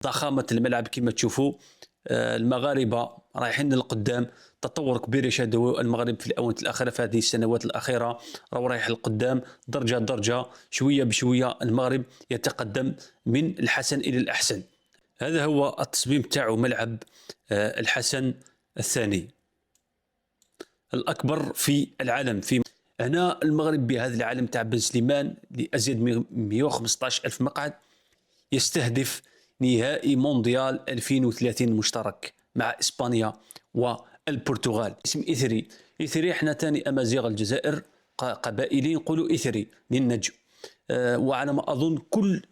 ضخامة الملعب كما تشوفوا. المغاربة رايحين للقدام، تطور كبير يشهده المغرب في الآونة الأخيرة، في هذه السنوات الأخيرة راهو رايح للقدام درجة درجة، شوية بشوية المغرب يتقدم من الحسن إلى الأحسن. هذا هو التصميم تاعو ملعب الحسن الثاني الأكبر في العالم. في هنا المغرب بهذا العالم تاع بن سليمان لأزيد من 115 ألف مقعد، يستهدف نهائي مونديال 2030 مشترك مع إسبانيا والبرتغال. اسم إثري، إثري احنا تاني أمازيغ الجزائر قبائلي نقولوا إثري للنجم، وعلى ما أظن كل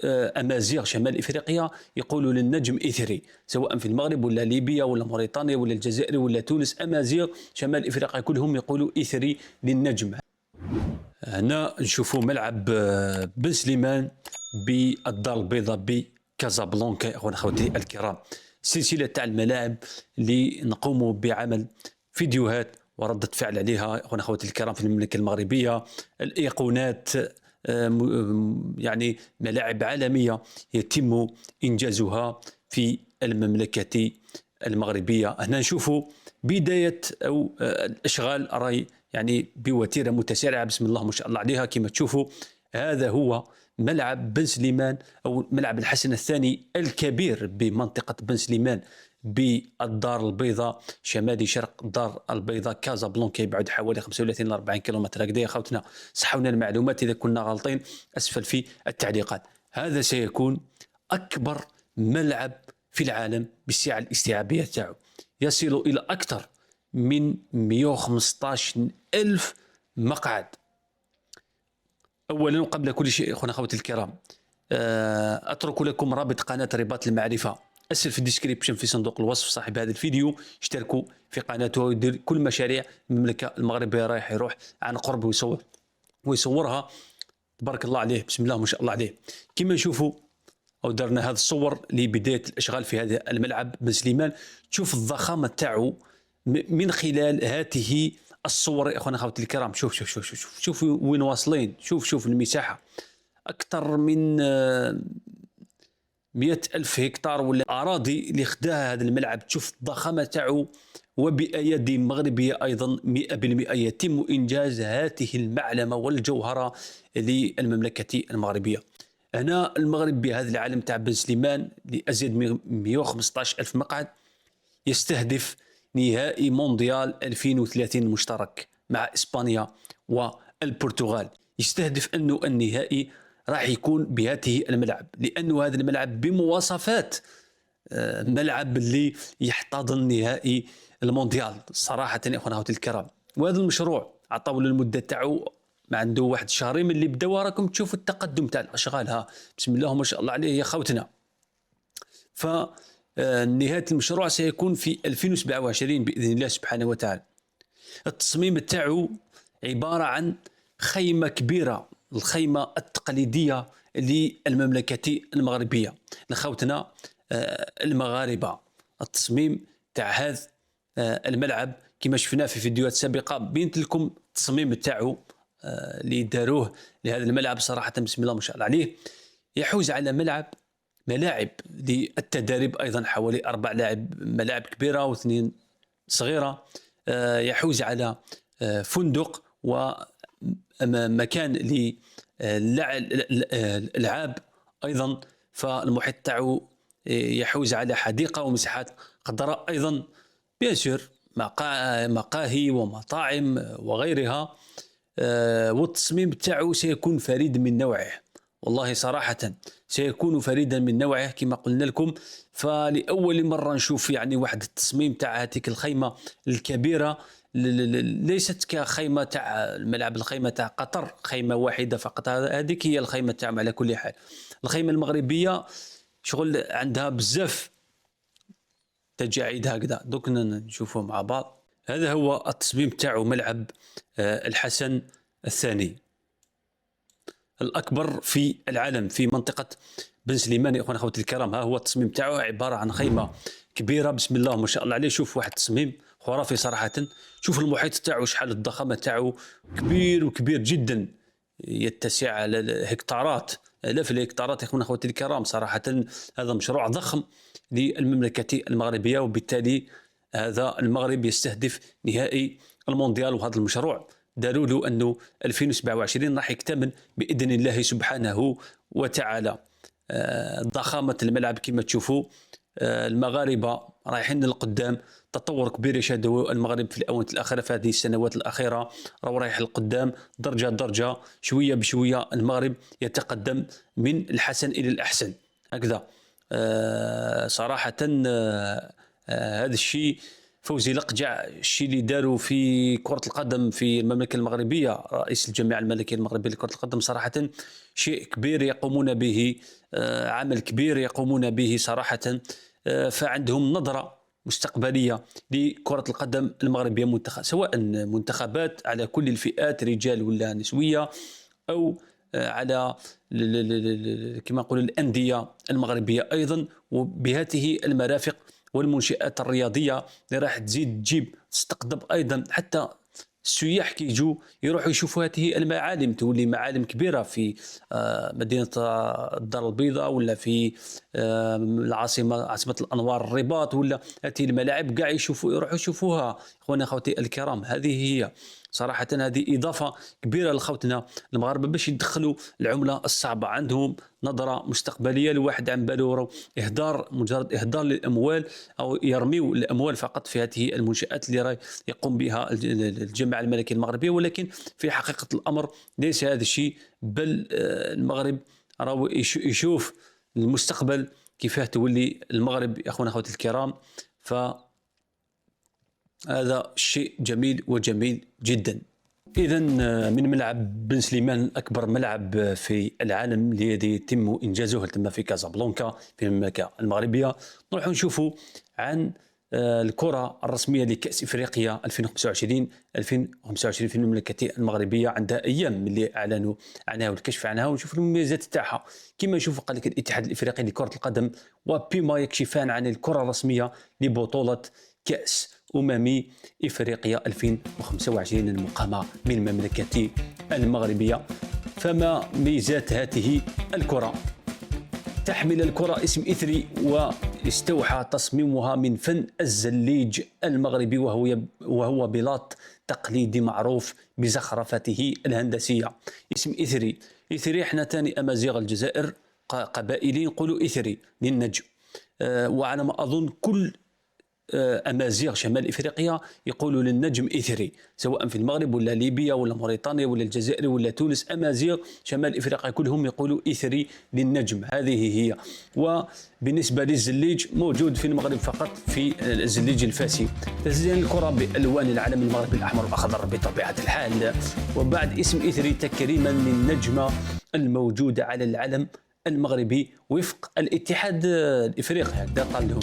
أمازيغ شمال إفريقيا يقولوا للنجم إثري، سواء في المغرب ولا ليبيا ولا موريتانيا ولا الجزائر ولا تونس. أمازيغ شمال إفريقيا كلهم يقولوا إثري للنجم. هنا نشوفوا ملعب بن سليمان بالدار البيضاء بكازابلانكا. اخوان اخواتي الكرام، سلسله تاع الملاعب اللي نقوم بعمل فيديوهات وردة فعل عليها اخوان اخواتي الكرام في المملكه المغربيه. الايقونات، يعني ملاعب عالميه يتم انجازها في المملكه المغربيه. هنا نشوفوا بدايه او الاشغال راي يعني بوتيره متسارعه، بسم الله ما شاء الله عليها. كما تشوفوا هذا هو ملعب بن سليمان او ملعب الحسن الثاني الكبير بمنطقه بن سليمان بالدار البيضاء، شمالي شرق الدار البيضاء كازابلانكا، يبعد حوالي 35 ل 40 كيلومتر. هكذا يا خوتنا، صحونا المعلومات اذا كنا غلطين اسفل في التعليقات. هذا سيكون اكبر ملعب في العالم بالسعه الاستيعابيه تاعو، يصل الى اكثر من 115 ألف مقعد. أولا وقبل كل شيء أخونا أخواتي الكرام، أترك لكم رابط قناة رباط المعرفة أسفل في الديسكريبشن في صندوق الوصف. صاحب هذا الفيديو اشتركوا في قناته ويدير كل مشاريع المملكة المغربية، رايح يروح عن قرب ويصورها. تبارك الله عليه، بسم الله ما شاء الله عليه. كما نشوفوا أو درنا هذه الصور لبداية الإشغال في هذا الملعب بن سليمان. تشوف الضخامة تاعو من خلال هذه الصور. اخوانا اخواتي الكرام، شوف شوف شوف شوف شوف وين واصلين. شوف المساحه اكثر من 100,000 هكتار ولا اراضي اللي خداها هذا الملعب. تشوف الضخامه تاعو، وبايادي مغربيه ايضا 100% يتم انجاز هذه المعلمه والجوهره للمملكه المغربيه. هنا المغرب بهذا العالم تاع بن سليمان لازيد من 115 ألف مقعد، يستهدف نهائي مونديال 2030 مشترك مع إسبانيا والبرتغال. يستهدف أنه النهائي راح يكون بهذه الملعب، لأنه هذا الملعب بمواصفات ملعب اللي يحتضن نهائي المونديال صراحة يا أخونا أخواتي الكرام. وهذا المشروع عطاو المدة تاعو، ما عنده واحد شهرين من اللي بداوا. راكم تشوفوا التقدم تاع الأشغال، ها بسم الله ما شاء الله عليه يا خوتنا. نهاية المشروع سيكون في 2027 بإذن الله سبحانه وتعالى. التصميم تاعو عبارة عن خيمة كبيرة، الخيمة التقليدية للمملكة المغربية. لخوتنا المغاربة التصميم تاع هذا الملعب كما شفنا في فيديوهات سابقة، بينت لكم التصميم تاعو اللي داروه لهذا الملعب. صراحة بسم الله ما شاء الله عليه، يحوز على ملاعب للتدريب أيضا، حوالي 4 ملاعب كبيرة و2 صغيرة. يحوز على فندق ومكان للألعاب أيضا. فالمحيط تاعو يحوز على حديقة ومساحات خضراء أيضا، بيسير مقاهي ومطاعم وغيرها. والتصميم تاعو سيكون فريد من نوعه، والله صراحة سيكون فريدا من نوعه كما قلنا لكم. فلأول مرة نشوف يعني واحد التصميم تاع هذيك الخيمة الكبيرة، ليست كخيمة تاع الملعب، الخيمة تاع قطر خيمة واحدة فقط، هذيك هي الخيمة تاعهم. على كل حال الخيمة المغربية شغل عندها بزاف تجاعيد هكذا، دوك نشوفوا مع بعض. هذا هو التصميم تاعو ملعب الحسن الثاني الأكبر في العالم في منطقة بن سليمان. يا أخوان أخواتي الكرام، ها هو التصميم تاعو عبارة عن خيمة كبيرة بسم الله ما شاء الله عليه. شوف واحد التصميم خرافي صراحة. شوف المحيط تاعو شحال الضخامة تاعو، كبير وكبير جدا، يتسع على هكتارات آلاف الهكتارات. إخواننا أخواتي الكرام، صراحة هذا مشروع ضخم للمملكة المغربية، وبالتالي هذا المغرب يستهدف نهائي المونديال. وهذا المشروع داروا له أنه 2027 راح يكتمل بإذن الله سبحانه وتعالى. ضخامة الملعب كما تشوفوا، المغاربة رايحين للقدام، تطور كبير يشهده المغرب في الآونة الأخيرة، في هذه السنوات الأخيرة راهو رايح للقدام درجة درجة، شوية بشوية المغرب يتقدم من الحسن إلى الأحسن هكذا. صراحة هذا الشيء فوزي لقجع، الشيء اللي داروا في كرة القدم في المملكة المغربية، رئيس الجامعة الملكية المغربية لكرة القدم، صراحة شيء كبير يقومون به، عمل كبير يقومون به صراحة. فعندهم نظرة مستقبلية لكرة القدم المغربية، سواء منتخبات على كل الفئات، رجال ولا نسوية، أو على كما نقول الأندية المغربية أيضا، وبهذه المرافق والمنشآت الرياضية اللي راح تزيد تجيب تستقطب أيضا حتى السياح كي يجوا يروحوا يشوفوا هذه المعالم، تولي معالم كبيرة في مدينة الدار البيضاء، ولا في العاصمة، عاصمة الأنوار الرباط، ولا هذه الملاعب كاع يروحوا يشوفوها. إخواني أخواتي الكرام، هذه هي صراحة، هذه إضافة كبيرة لخوتنا المغاربة باش يدخلوا العملة الصعبة. عندهم نظرة مستقبلية، الواحد عن باله إهدار، مجرد إهدار للأموال أو يرميوا الأموال فقط في هذه المنشآت اللي راي يقوم بها الجامعة الملكية المغربية. ولكن في حقيقة الأمر ليس هذا الشيء، بل المغرب راهو يشوف المستقبل كيفاه تولي المغرب يا أخونا أخواتي الكرام. هذا شيء جميل وجميل جدا. إذا من ملعب بن سليمان، أكبر ملعب في العالم الذي يتم إنجازه، تم في كازابلانكا في المملكة المغربية، نروح نشوفوا عن الكرة الرسمية لكأس إفريقيا 2025 في المملكة المغربية. عندها أيام من اللي أعلنوا عنها والكشف عنها، ونشوف المميزات تاعها. كما نشوفوا قال لك الاتحاد الإفريقي لكرة القدم وبيما يكشفان عن الكرة الرسمية لبطولة كأس إفريقيا 2025 المقامة من المملكة المغربية. فما ميزات هذه الكرة؟ تحمل الكرة اسم إثري، واستوحى تصميمها من فن الزليج المغربي، وهو بلاط تقليدي معروف بزخرفته الهندسية. اسم إثري، إثري احنا تاني أمازيغ الجزائر قبائلي يقولوا إثري للنجم، وعلى ما أظن كل أمازيغ شمال إفريقيا يقولوا للنجم إثري، سواء في المغرب ولا ليبيا ولا موريتانيا ولا الجزائر ولا تونس. أمازيغ شمال إفريقيا كلهم يقولوا إثري للنجم، هذه هي. وبالنسبة للزليج موجود في المغرب فقط في الزليج الفاسي. تزين الكرة بألوان العلم المغربي الأحمر والأخضر بطبيعة الحال. وبعد اسم إثري تكريما للنجمة الموجودة على العلم المغربي وفق الاتحاد الإفريقي، هكذا قال لهم.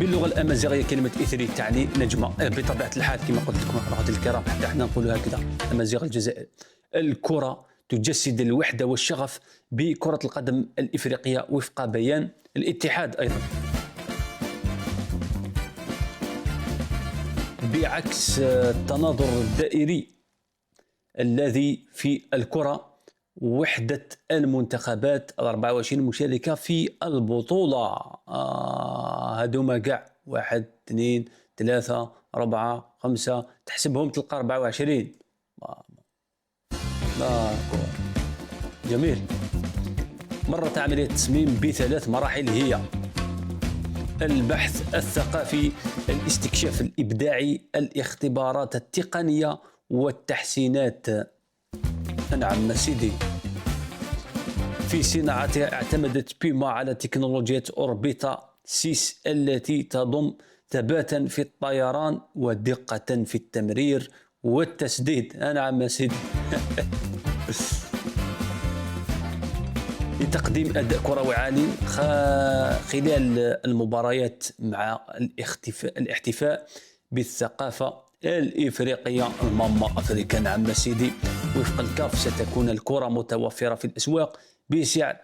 باللغة الأمازيغية كلمة إثري تعني نجمة بطبيعة الحال، كما قلت لكم أخواتي الكرام، حتى احنا نقولوا هكذا أمازيغ الجزائر. الكرة تجسد الوحدة والشغف بكرة القدم الإفريقية وفق بيان الاتحاد أيضا. بعكس التناظر الدائري الذي في الكرة، وحدة المنتخبات 24 مشاركة في البطولة، هذوما كاع 1 2 3 4 5 تحسبهم تلقى 24. جميل. مرت عملية التصميم ب3 مراحل، هي البحث الثقافي، الاستكشاف الإبداعي، الاختبارات التقنية والتحسينات. نعم سيدي. في صناعتها اعتمدت بيما على تكنولوجيا أوربيتا 6 التي تضم ثباتا في الطيران ودقة في التمرير والتسديد. نعم سيدي. لتقديم أداء كروي عالي خلال المباريات، مع الاحتفاء بالثقافة الإفريقية الماما أفريكا. نعم سيدي. وفق الكاف ستكون الكرة متوفرة في الأسواق بسعر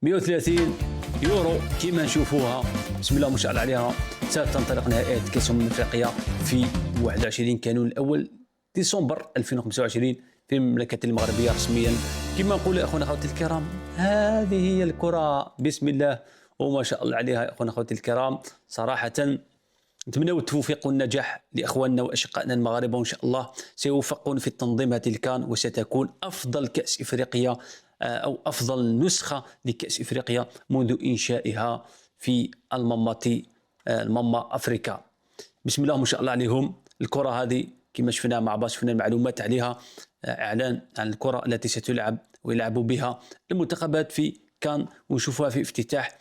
130 يورو كما نشوفوها. بسم الله ما شاء الله عليها. ستنطلق نهائيات كأس أفريقيا في 21 كانون الأول ديسمبر 2025 في المملكة المغربية رسميا كما نقول اخونا اخواتي الكرام، هذه هي الكره بسم الله وما شاء الله عليها. اخونا اخواتي الكرام، صراحه نتمنى التوفيق والنجاح لاخواننا واشقائنا المغاربه، وان شاء الله سيوفقون في تنظيم هذه الكان، وستكون افضل كاس افريقيا او افضل نسخه لكاس افريقيا منذ انشائها في الماما افريكا. بسم الله ما شاء الله عليهم. الكره هذه كما شفنا مع بعض، شفنا المعلومات عليها، اعلان عن الكره التي ستلعب ويلعب بها المنتخبات في كان، ونشوفها في افتتاح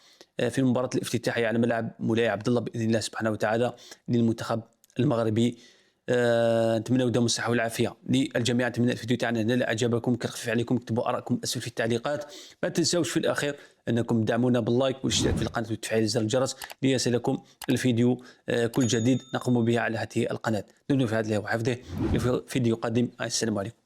في المباراة الافتتاحية على ملعب مولاي عبد الله بإذن الله سبحانه وتعالى للمنتخب المغربي. نتمنى دوام الصحة والعافية للجميع. نتمنى الفيديو تاعنا نال اعجابكم، كنخفف عليكم، اكتبوا آراءكم اسفل في التعليقات. ما تنساوش في الأخير أنكم تدعمونا باللايك والاشتراك في القناة وتفعيل زر الجرس ليصلكم الفيديو كل جديد نقوم به على هذه القناة. دمتم في هذا الله وحفظه. في فيديو قادم. السلام عليكم.